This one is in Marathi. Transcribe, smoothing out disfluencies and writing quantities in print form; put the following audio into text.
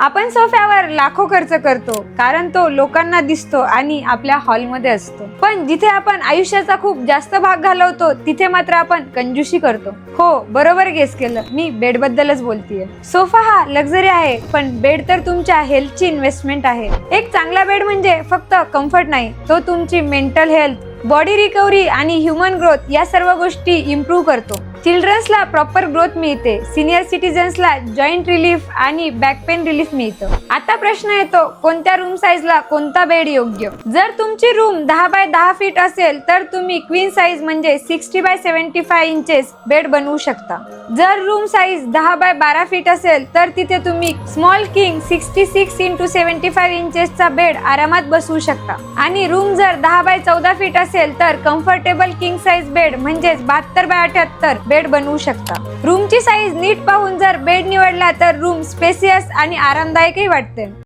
आपण सोफ्यावर लाखो खर्च करतो कारण तो लोकांना दिसतो आणि आपल्या हॉलमध्ये असतो, पण जिथे आपण आयुष्याचा खूप जास्त भाग घालवतो तिथे मात्र आपण कंजूसी करतो. हो, बरोबर गेस केलं, मी बेड बद्दलच बोलतीये. सोफा हा लक्झरी आहे, पण बेड तर तुमच्या हेल्थची इन्व्हेस्टमेंट आहे. एक चांगला बेड म्हणजे फक्त कम्फर्ट नाही, तो तुमची मेंटल हेल्थ, बॉडी रिकव्हरी आणि ह्युमन ग्रोथ या सर्व गोष्टी इम्प्रूव्ह करतो. चिल्ड्रन्सला प्रॉपर ग्रोथ मिळते, सिनियर सिटीजन्सला जॉईंट रिलीफ आणि बॅक पेन रिलीफ मिळतं. आता प्रश्न येतो, कोणत्या रूम साईजला कोणता बेड योग्य? जर तुमची रूम 10 बाय 10 फीट असेल तर तुम्ही क्वीन साईज म्हणजे 60 बाय 75 इंचेस बेड बनवू शकता. जर रूम साईज 10 बाय 12 फीट असेल तर तिथे तुम्ही स्मॉल किंग 66 इंटू 75 इंचेसचा बेड आरामात बसवू शकता. आणि रूम जर 10 बाय 14 फीट असेल तर कम्फर्टेबल किंग साईज बेड म्हणजेच 72 बाय 78 बेड बनवू शकता. रूमची साईज नीट पाहून जर बेड निवडला तर रूम स्पेसियस आणि आरामदायकही वाटते.